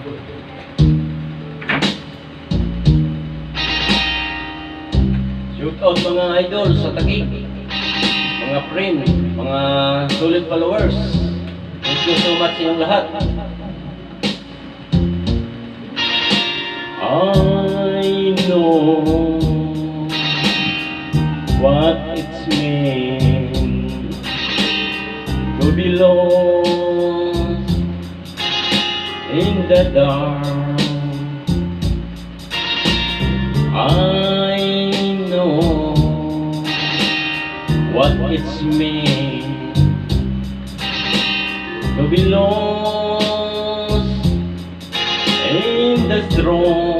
Shoot out mga idol sa Taguig, mga friend, mga solid followers. Thank you so much sa inyong lahat. I know what it's meant to be lost in the dark. I know what it's meant to be lost in the storm.